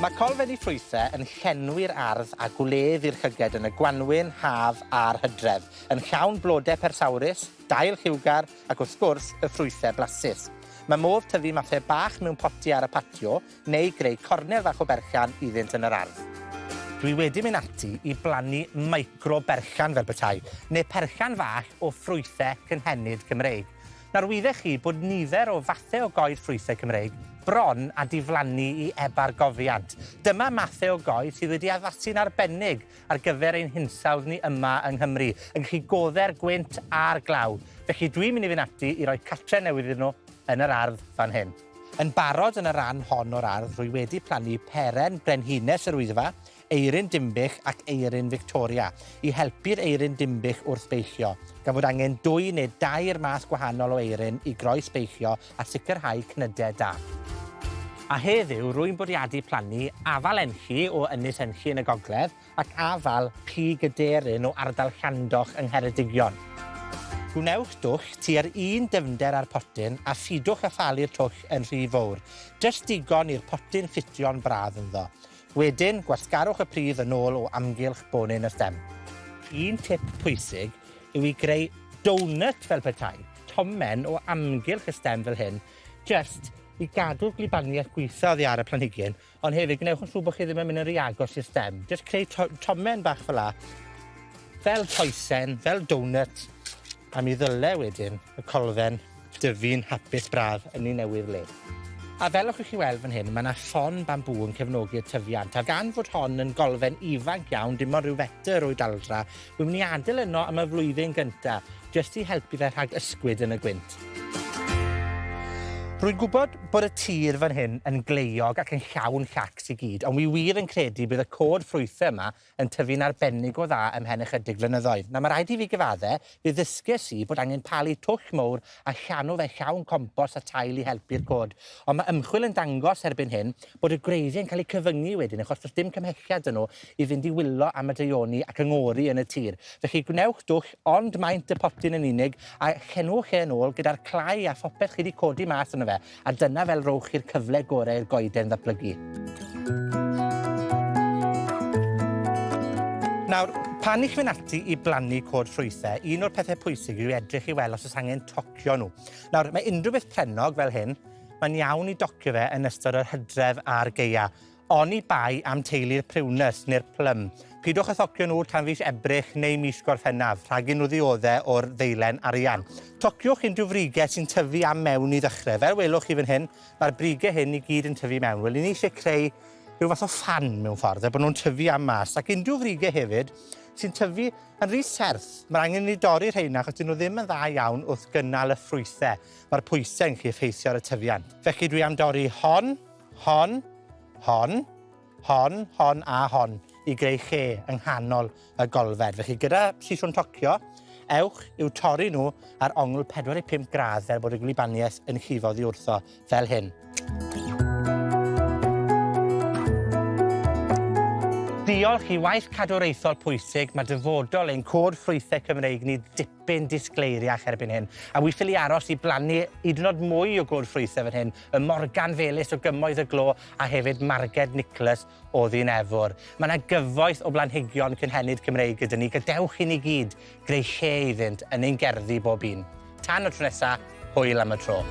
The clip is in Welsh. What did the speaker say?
Mae colfeddi ffrwythau yn llenwi'r ardd a gwledd i'r llyged yn y Gwanwyn, Haf a'r Hydref, yn llawn blodau persawrus, dail lliwgar ac wrth gwrs y ffrwythau blasus. Mae modd tyfu mathau bach mewn poti ar y patio neu greu cornel fach o berllan iddynt yn yr ardd. Dwi wedi mynd ati i blannu micro berllan fel petai, neu perllan fach o ffrwythau cynhennid Cymreig. Nawr wyddech chi bod nifer o fathau o goed ffrwythau Cymreig bron a diflannu i ebargofiant. Dyma mathau o goed sydd wedi addasu'n arbennig ar gyfer ein hinsawdd ni yma yng Nghymru, yn gallu godde'r gwynt a'r glaw. Felly dwi'n mynd i fynd ati i roi cartre newydd iddyn nhw yn yr ardd fan hyn. Yn barod yn y ran hon o'r ardd, rwy wedi plannu peren brenhines yr Wyddfa, eirin dimbych ac eirin Victoria, i helpu'r eirin dimbych wrth beichio, gan fod angen 2 neu 2 math gwahanol o eirin i groi sbeichio a sicrhau cnydau da. A heddiw, rwy'n bwriadu plannu afal enlli o ynys enlli yn y gogledd ac afal pig aderyn o ardal Llandoch yng Ngheredigion. Gwnewch dwll tua'r 1 dyfnder ar potyn a ffidwch a phalu'r twll yn rhy fawr. Jyst digon i'r potyn ffitio'n braf ynddo. Wedyn, gwasgarwch y pridd yn ôl o amgylch bonyn y stem. Un tip pwysig yw i greu donut fel petai, tomen o amgylch y stem fel hyn, jyst i gadw'r gwlybaniaeth gweithio oddi ar y planhigyn, ond hefyd gnewch yn siŵr bod chi ddim yn mynd yn rhy agos i'r stem. Jyst creu tomen bach fel la, fel toesen, fel donut, a mi ddyle wedyn y colfen dyfu'n hapus braf yn ei newydd le. A fel o'ch chi weld fan hyn, mae yna ffon bambŵ yn cefnogi'r tyfiant, a gan fod hon yn golfen ifanc iawn, dim ond ryw fetr o'i daldra, wy'n mynd i adael yno am y flwyddyn gyntaf, jyst i helpu fe rhag ysgwyd yn y gwynt. Rwy'n gwybod bod y tir fan hyn yn gleiog ac yn llawn llacs i gyd, ond wi wir yn credu bydd y coed ffrwythau yma yn tyfu'n arbennig o dda ymhen ychydig flynyddoedd. Na, mae rhaid i fi gyfadde, bydd ddysges i bod angen palu twll mowr a llanw fe llawn compos a tail i helpu'r coed. Ond mae ymchwil yn dangos erbyn hyn bod y gwreiddie'n cael eu cyfyngu wedyn, achos does dim cymhelliad yn nhw i fynd i wylo am y daioni ac yngori yn y tir. Felly gwnewch dwll ond maint y potyn yn unig a llenwch e yn ôl gyda'r clai a phopeth chi wedi codi mas yno fe. A dyna fel rowch chi'r cyfle gorau'r goeden ddatblygu. Nawr, pan i'ch fynd ati i blannu coed ffrwythau, un o'r pethau pwysig yw edrych i weld os oes angen tocio nhw. Nawr, mae unrhyw beth prennog fel hyn, mae'n iawn i docio fe yn ystod yr Hydref a'r Gaea. Oni bai am teulu'r Priwnys neu'r plym. Pidwch a thocio nhw tan fis Ebrill neu mis Gorffennaf, rhagyn nhw ddioddau o'r ddeilen arian. Tociwch unrhyw frigau sy'n tyfu am mewn i ddechrau. Fel welwch chi fan hyn, mae'r brigau hyn i gyd yn tyfu mewn. Wel, ni eisiau creu rhyw fath o ffan mewn ffordd, bod nhw'n tyfu am mas. Ac unrhyw frigau hefyd sy'n tyfu yn rhy serth. Mae angen i dorri rheina, achos dyn nhw ddim yn dda iawn wrth gynnal y ffrwythau. Mae'r pwysau yn gallu effeithio ar y tyfiant. Felly dwi am dorri hon a hon i greu lle yng nghanol y golfed. Felly gyda siswrn tocio, ewch i'w torri nhw ar ongl 45 gradd fel bod y gwlybaniaeth yn llifo ddi wrtho fel hyn. Diolch i waith cadwreithol pwysig, mae dyfodol ein coed ffrwythau Cymreig ni dipyn disgleiriach erbyn hyn. A wi ffili aros i blannu hyd yn oed mwy o coed ffrwythau fan hyn, y Morgan Felys o Gymoedd y Glo a hefyd Marged Nicholas o Ddyn Efr. Mae yna gyfoeth o blanhigion cynhennid Cymreig gyda ni, gadewch i ni gyd greu lle iddynt yn ein gerddi bob un. Tan o tro nesa, hwyl am y tro.